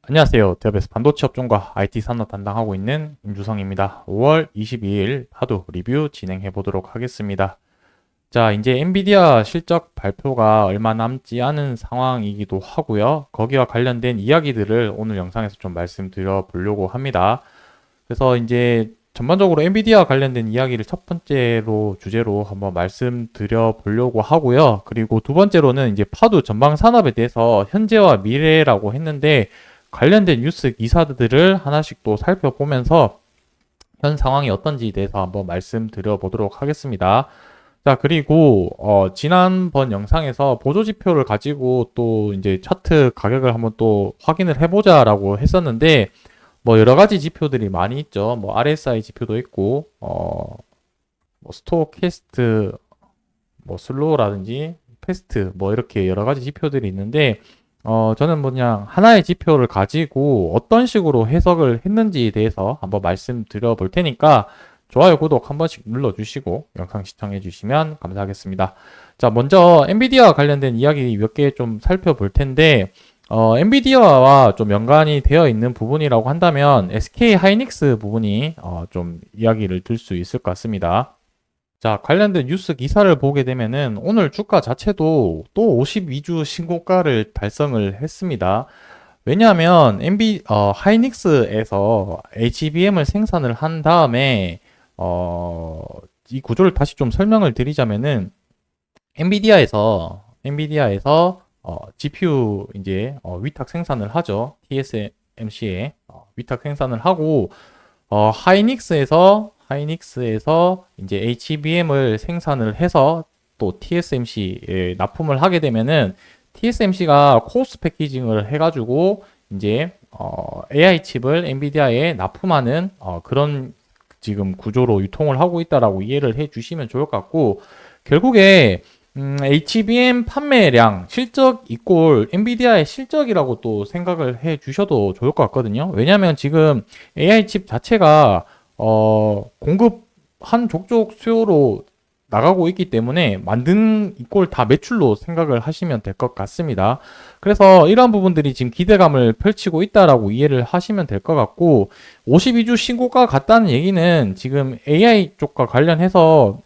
안녕하세요. 대업에서 반도체 업종과 IT 산업 담당하고 있는 임주성입니다. 5월 22일 파도 리뷰 진행해 보도록 하겠습니다. 자, 이제 엔비디아 실적 발표가 얼마 남지 않은 상황이기도 하고요. 거기와 관련된 이야기들을 오늘 영상에서 좀 말씀드려 보려고 합니다. 그래서 이제 전반적으로 엔비디아 관련된 이야기를 첫 번째로 주제로 한번 말씀드려 보려고 하고요. 그리고 두 번째로는 이제 파도 전방 산업에 대해서 현재와 미래라고 했는데 관련된 뉴스 기사들을 하나씩 또 살펴보면서 현 상황이 어떤지에 대해서 한번 말씀드려 보도록 하겠습니다. 자, 그리고 지난번 영상에서 보조 지표를 가지고 또 이제 차트 가격을 한번 또 확인을 해보자라고 했었는데 뭐 여러 가지 지표들이 많이 있죠. 뭐 RSI 지표도 있고 뭐 스토캐스트 뭐 슬로우라든지 패스트 뭐 이렇게 여러 가지 지표들이 있는데 저는 뭐 그냥 하나의 지표를 가지고 어떤 식으로 해석을 했는지에 대해서 한번 말씀드려 볼 테니까 좋아요, 구독 한 번씩 눌러주시고 영상 시청해 주시면 감사하겠습니다. 자, 먼저 엔비디아와 관련된 이야기 몇 개 좀 살펴볼 텐데 엔비디아와 좀 연관이 되어 있는 부분이라고 한다면 SK 하이닉스 부분이 좀 이야기를 들 수 있을 것 같습니다. 자, 관련된 뉴스 기사를 보게 되면은 오늘 주가 자체도 또 52주 신고가를 달성을 했습니다. 왜냐하면 하이닉스에서 HBM을 생산을 한 다음에 어, 이 구조를 다시 좀 설명을 드리자면은 엔비디아에서 GPU 이제 위탁 생산을 하죠. TSMC에 위탁 생산을 하고 하이닉스에서 이제 HBM을 생산을 해서 또 TSMC에 납품을 하게 되면은 TSMC가 코스트 패키징을 해가지고 이제 AI 칩을 엔비디아에 납품하는 그런 지금 구조로 유통을 하고 있다라고 이해를 해주시면 좋을 것 같고 결국에 HBM 판매량 실적 이꼴 엔비디아의 실적이라고 또 생각을 해 주셔도 좋을 것 같거든요. 왜냐하면 지금 AI 칩 자체가 공급 한 족족 수요로 나가고 있기 때문에 만든 이꼴 다 매출로 생각을 하시면 될 것 같습니다. 그래서 이러한 부분들이 지금 기대감을 펼치고 있다라고 이해를 하시면 될 것 같고 52주 신고가 같다는 얘기는 지금 AI 쪽과 관련해서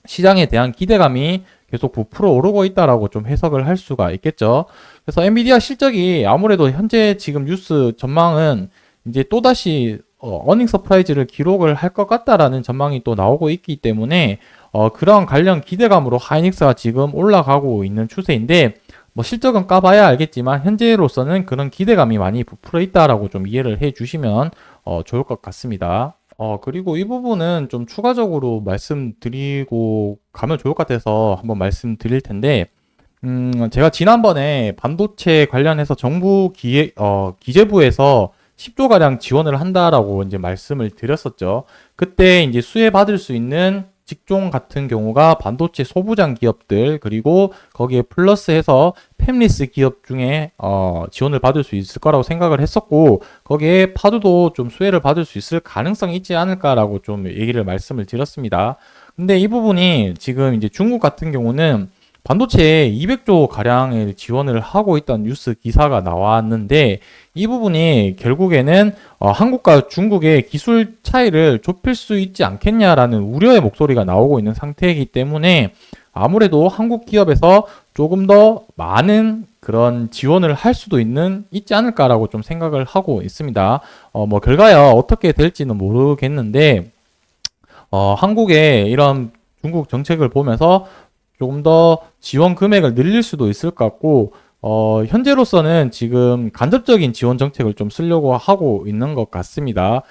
시장에 대한 기대감이 계속 부풀어 오르고 있다라고 좀 해석을 할 수가 있겠죠. 그래서 엔비디아 실적이 아무래도 현재 지금 뉴스 전망은 이제 또다시 어닝 서프라이즈를 기록을 할 것 같다라는 전망이 또 나오고 있기 때문에 그런 관련 기대감으로 하이닉스가 지금 올라가고 있는 추세인데 뭐 실적은 까봐야 알겠지만 현재로서는 그런 기대감이 많이 부풀어 있다라고 좀 이해를 해 주시면 좋을 것 같습니다. 그리고 이 부분은 좀 추가적으로 말씀드리고 가면 좋을 것 같아서 한번 말씀드릴 텐데, 제가 지난번에 반도체 관련해서 정부 기재부에서 10조가량 지원을 한다라고 이제 말씀을 드렸었죠. 그때 이제 수혜받을 수 있는 직종 같은 경우가 반도체 소부장 기업들, 그리고 거기에 플러스해서 팹리스 기업 중에 지원을 받을 수 있을 거라고 생각을 했었고, 거기에 파도도 좀 수혜를 받을 수 있을 가능성이 있지 않을까라고 좀 얘기를 말씀을 드렸습니다. 근데 이 부분이 지금 이제 중국 같은 경우는 반도체에 200조 가량의 지원을 하고 있다는 뉴스 기사가 나왔는데 이 부분이 결국에는 한국과 중국의 기술 차이를 좁힐 수 있지 않겠냐라는 우려의 목소리가 나오고 있는 상태이기 때문에 아무래도 한국 기업에서 조금 더 많은 그런 지원을 할 수도 있지 않을까라고 좀 생각을 하고 있습니다. 뭐 결과야 어떻게 될지는 모르겠는데 한국의 이런 중국 정책을 보면서 조금 더 지원 금액을 늘릴 수도 있을 것 같고, 현재로서는 지금 간접적인 지원 정책을 좀 쓰려고 하고 있는 것 같습니다.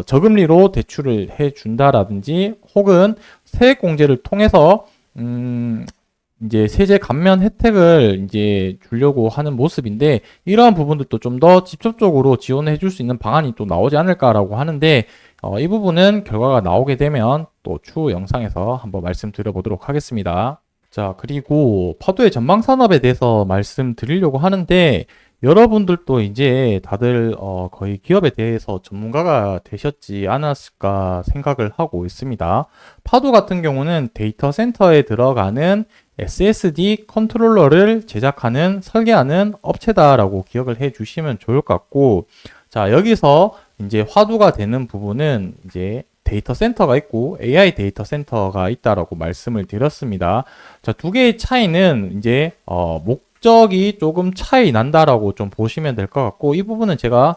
저금리로 대출을 해준다라든지, 혹은 세액공제를 통해서, 이제 세제 감면 혜택을 이제 주려고 하는 모습인데, 이러한 부분들도 좀 더 직접적으로 지원해 줄 수 있는 방안이 또 나오지 않을까라고 하는데, 이 부분은 결과가 나오게 되면 또 추후 영상에서 한번 말씀드려 보도록 하겠습니다. 자, 그리고 파도의 전방 산업에 대해서 말씀드리려고 하는데, 여러분들도 이제 다들 거의 기업에 대해서 전문가가 되셨지 않았을까 생각을 하고 있습니다. 파도 같은 경우는 데이터 센터에 들어가는 SSD 컨트롤러를 제작하는 설계하는 업체다라고 기억을 해 주시면 좋을 것 같고, 자, 여기서 이제 화두가 되는 부분은 이제 데이터 센터가 있고 AI 데이터 센터가 있다라고 말씀을 드렸습니다. 자, 두 개의 차이는 이제 목적이 조금 차이 난다라고 좀 보시면 될 것 같고, 이 부분은 제가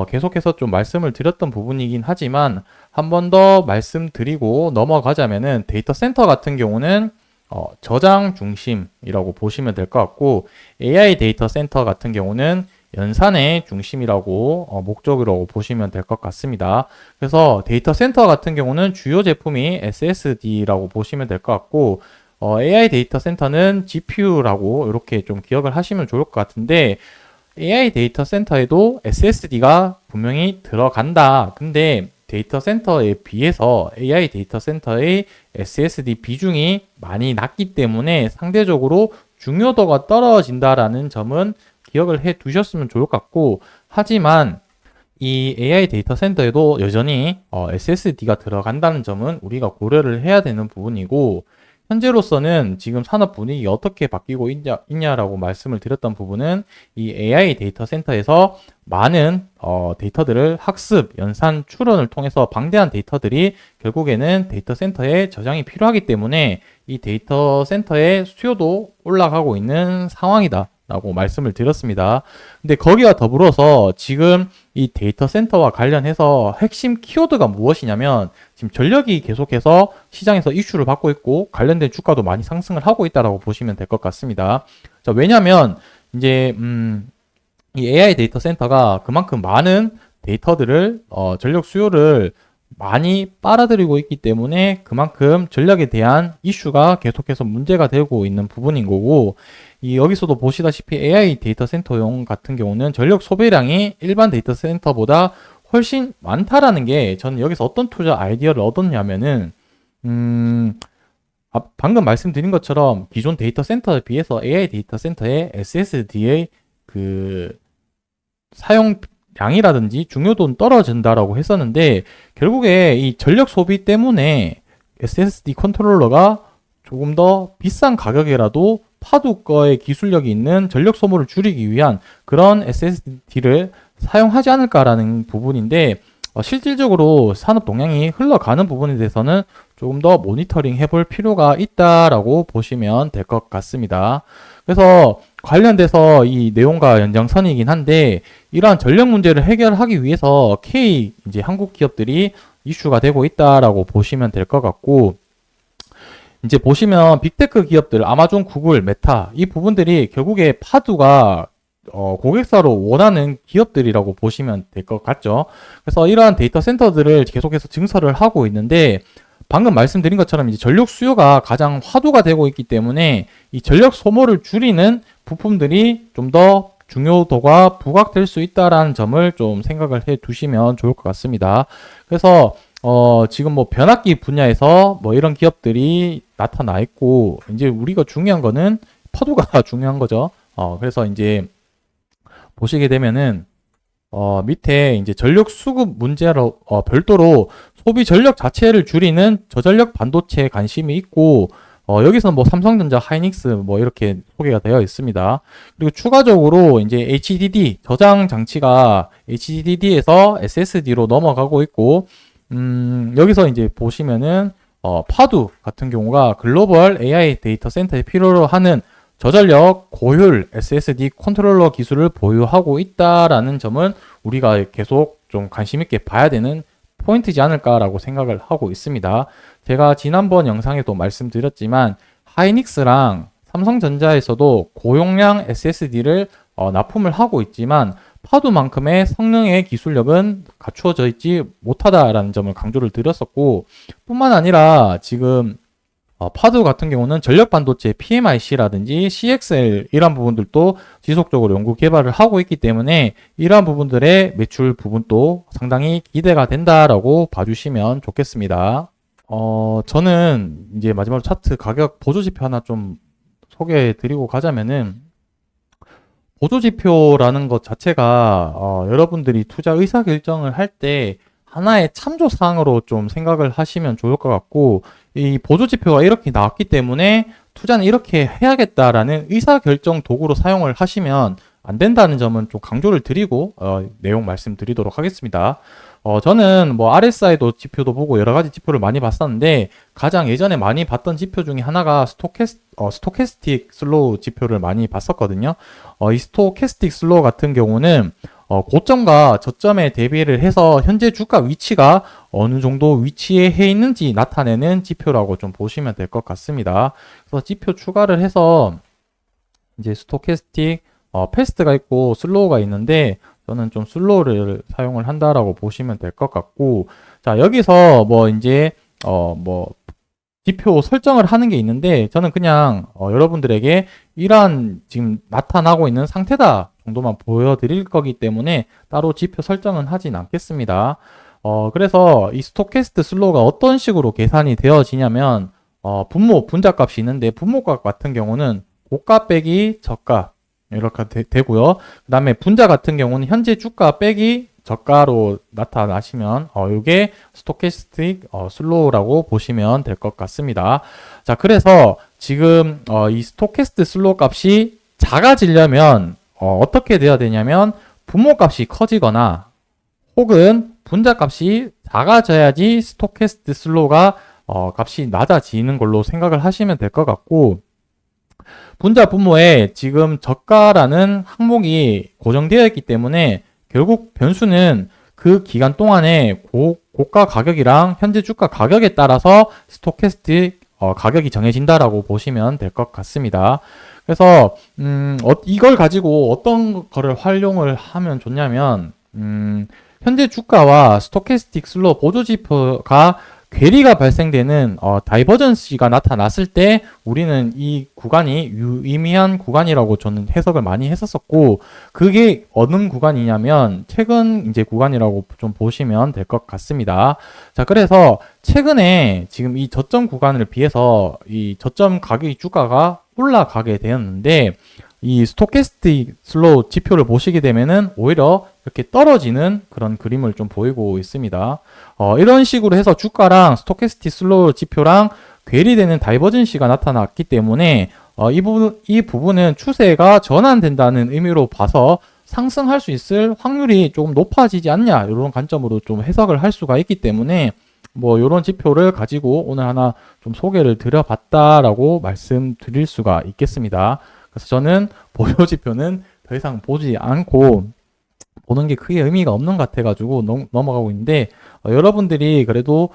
계속해서 좀 말씀을 드렸던 부분이긴 하지만 한 번 더 말씀드리고 넘어가자면은 데이터 센터 같은 경우는 저장 중심이라고 보시면 될 것 같고, AI 데이터 센터 같은 경우는 연산의 중심이라고 목적으로 보시면 될 것 같습니다. 그래서 데이터 센터 같은 경우는 주요 제품이 SSD라고 보시면 될 것 같고, AI 데이터 센터는 GPU라고 이렇게 좀 기억을 하시면 좋을 것 같은데, AI 데이터 센터에도 SSD가 분명히 들어간다. 근데 데이터 센터에 비해서 AI 데이터 센터의 SSD 비중이 많이 낮기 때문에 상대적으로 중요도가 떨어진다라는 점은 기억을 해 두셨으면 좋을 것 같고, 하지만 이 AI 데이터 센터에도 여전히 SSD가 들어간다는 점은 우리가 고려를 해야 되는 부분이고, 현재로서는 지금 산업 분위기가 어떻게 바뀌고 있냐라고 말씀을 드렸던 부분은 이 AI 데이터 센터에서 많은 데이터들을 학습, 연산, 추론을 통해서 방대한 데이터들이 결국에는 데이터 센터에 저장이 필요하기 때문에 이 데이터 센터의 수요도 올라가고 있는 상황이다 라고 말씀을 드렸습니다. 근데 거기와 더불어서 지금 이 데이터 센터와 관련해서 핵심 키워드가 무엇이냐면, 지금 전력이 계속해서 시장에서 이슈를 받고 있고 관련된 주가도 많이 상승을 하고 있다라고 보시면 될 것 같습니다. 자, 왜냐면 이제 이 AI 데이터 센터가 그만큼 많은 데이터들을 전력 수요를 많이 빨아들이고 있기 때문에 그만큼 전력에 대한 이슈가 계속해서 문제가 되고 있는 부분인 거고, 이 여기서도 보시다시피 AI 데이터 센터용 같은 경우는 전력 소비량이 일반 데이터 센터보다 훨씬 많다라는 게, 저는 여기서 어떤 투자 아이디어를 얻었냐면은 방금 말씀드린 것처럼 기존 데이터 센터에 비해서 AI 데이터 센터의 SSD의 그 사용량이라든지 중요도는 떨어진다라고 했었는데, 결국에 이 전력 소비 때문에 SSD 컨트롤러가 조금 더 비싼 가격이라도 파도 거의 기술력이 있는 전력 소모를 줄이기 위한 그런 SSD를 사용하지 않을까라는 부분인데, 실질적으로 산업 동향이 흘러가는 부분에 대해서는 조금 더 모니터링 해볼 필요가 있다라고 보시면 될 것 같습니다. 그래서 관련돼서 이 내용과 연장선이긴 한데, 이러한 전력 문제를 해결하기 위해서 K 이제 한국 기업들이 이슈가 되고 있다라고 보시면 될 것 같고, 이제 보시면 빅테크 기업들, 아마존, 구글, 메타, 이 부분들이 결국에 파두가 고객사로 원하는 기업들이라고 보시면 될 것 같죠. 그래서 이러한 데이터 센터들을 계속해서 증설을 하고 있는데, 방금 말씀드린 것처럼 이제 전력 수요가 가장 화두가 되고 있기 때문에 이 전력 소모를 줄이는 부품들이 좀 더 중요도가 부각될 수 있다라는 점을 좀 생각을 해 두시면 좋을 것 같습니다. 그래서 지금 뭐 변압기 분야에서 뭐 이런 기업들이 나타나 있고, 이제 우리가 중요한 거는 파도가 중요한 거죠. 그래서 이제 보시게 되면은 밑에 이제 전력 수급 문제로 별도로 소비 전력 자체를 줄이는 저전력 반도체에 관심이 있고, 여기서는 뭐 삼성전자, 하이닉스 뭐 이렇게 소개가 되어 있습니다. 그리고 추가적으로 이제 HDD 저장 장치가 HDD에서 SSD로 넘어가고 있고, 여기서 이제 보시면은 파두 같은 경우가 글로벌 AI 데이터 센터에 필요로 하는 저전력 고효율 SSD 컨트롤러 기술을 보유하고 있다라는 점은 우리가 계속 좀 관심 있게 봐야 되는 포인트지 않을까라고 생각을 하고 있습니다. 제가 지난번 영상에도 말씀드렸지만 하이닉스랑 삼성전자에서도 고용량 SSD를 납품을 하고 있지만 파두만큼의 성능의 기술력은 갖추어져 있지 못하다라는 점을 강조를 드렸었고, 뿐만 아니라 지금 파두 같은 경우는 전력 반도체 PMIC라든지 CXL 이런 부분들도 지속적으로 연구 개발을 하고 있기 때문에 이러한 부분들의 매출 부분도 상당히 기대가 된다라고 봐주시면 좋겠습니다. 저는 이제 마지막으로 차트 가격 보조지표 하나 좀 소개해 드리고 가자면은, 보조지표라는 것 자체가 여러분들이 투자 의사결정을 할 때 하나의 참조사항으로 좀 생각을 하시면 좋을 것 같고, 이 보조지표가 이렇게 나왔기 때문에 투자는 이렇게 해야겠다라는 의사결정 도구로 사용을 하시면 안 된다는 점은 좀 강조를 드리고 내용 말씀드리도록 하겠습니다. 저는 뭐 RSI도 지표도 보고 여러 가지 지표를 많이 봤었는데, 가장 예전에 많이 봤던 지표 중에 하나가 스토캐스틱 슬로우 지표를 많이 봤었거든요. 이 스토캐스틱 슬로우 같은 경우는 고점과 저점에 대비를 해서 현재 주가 위치가 어느 정도 위치에 해 있는지 나타내는 지표라고 좀 보시면 될 것 같습니다. 그래서 지표 추가를 해서 이제 스토캐스틱 패스트가 있고 슬로우가 있는데, 저는 좀 슬로우를 사용을 한다라고 보시면 될 것 같고, 자, 여기서 뭐 이제 뭐 지표 설정을 하는 게 있는데, 저는 그냥 여러분들에게 이러한 지금 나타나고 있는 상태다 정도만 보여드릴 거기 때문에 따로 지표 설정은 하진 않겠습니다. 그래서 이 스토캐스트 슬로우가 어떤 식으로 계산이 되어지냐면, 분모값이 있는데, 분모값 같은 경우는 고가 빼기 저가 이렇게 되고요. 그 다음에 분자 같은 경우는 현재 주가 빼기 저가로 나타나시면 이게 스토캐스틱 슬로우라고 보시면 될 것 같습니다. 자, 그래서 지금 이 스토캐스트 슬로우 값이 작아지려면 어떻게 돼야 되냐면, 분모값이 커지거나 혹은 분자 값이 작아져야지 스토캐스트 슬로우가 값이 낮아지는 걸로 생각을 하시면 될 것 같고, 분자 분모에 지금 저가라는 항목이 고정되어 있기 때문에 결국 변수는 그 기간 동안에 고가 가격이랑 현재 주가 가격에 따라서 스토캐스틱 가격이 정해진다라고 보시면 될 것 같습니다. 그래서 이걸 가지고 어떤 거를 활용을 하면 좋냐면, 현재 주가와 스토캐스틱 슬로우 보조지표가 괴리가 발생되는 다이버전시가 나타났을 때 우리는 이 구간이 유의미한 구간이라고 저는 해석을 많이 했었고, 그게 어느 구간이냐면 최근 이제 구간이라고 좀 보시면 될 것 같습니다. 자, 그래서 최근에 지금 이 저점 구간을 비해서 이 저점 가격이 주가가 올라가게 되었는데, 이 스토캐스틱 슬로우 지표를 보시게 되면은 오히려 이렇게 떨어지는 그런 그림을 좀 보이고 있습니다. 이런 식으로 해서 주가랑 스토캐스틱 슬로우 지표랑 괴리되는 다이버전시가 나타났기 때문에 이 부분은 추세가 전환된다는 의미로 봐서 상승할 수 있을 확률이 조금 높아지지 않냐, 이런 관점으로 좀 해석을 할 수가 있기 때문에 뭐 이런 지표를 가지고 오늘 하나 좀 소개를 드려봤다라고 말씀드릴 수가 있겠습니다. 그래서 저는 보조지표는 더 이상 보지 않고 보는 게 크게 의미가 없는 것 같아가지고 넘어가고 있는데, 여러분들이 그래도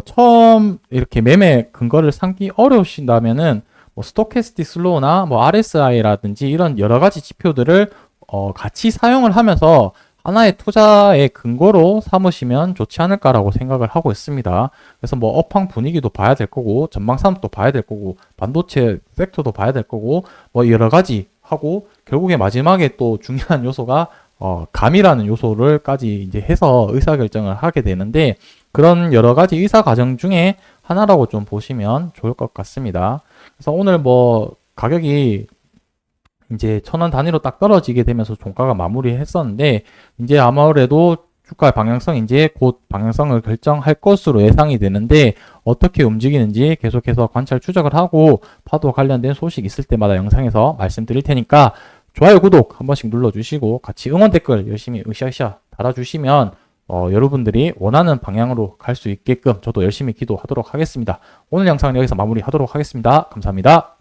처음 이렇게 매매 근거를 삼기 어려우신다면은 뭐 스토캐스틱 슬로우나 뭐 RSI라든지 이런 여러 가지 지표들을 같이 사용을 하면서 하나의 투자의 근거로 삼으시면 좋지 않을까라고 생각을 하고 있습니다. 그래서 뭐 업황 분위기도 봐야 될 거고, 전망 산업도 봐야 될 거고, 반도체 섹터도 봐야 될 거고, 뭐 여러 가지 하고, 결국에 마지막에 또 중요한 요소가 감이라는 요소를까지 이제 해서 의사결정을 하게 되는데, 그런 여러 가지 의사 과정 중에 하나라고 좀 보시면 좋을 것 같습니다. 그래서 오늘 뭐 가격이 이제 1,000원 단위로 딱 떨어지게 되면서 종가가 마무리했었는데, 이제 아무래도 주가 방향성 이제 곧 방향성을 결정할 것으로 예상이 되는데, 어떻게 움직이는지 계속해서 관찰 추적을 하고 파도 관련된 소식 있을 때마다 영상에서 말씀드릴 테니까 좋아요, 구독 한 번씩 눌러주시고 같이 응원 댓글 열심히 으쌰으쌰 달아주시면 여러분들이 원하는 방향으로 갈 수 있게끔 저도 열심히 기도하도록 하겠습니다. 오늘 영상은 여기서 마무리하도록 하겠습니다. 감사합니다.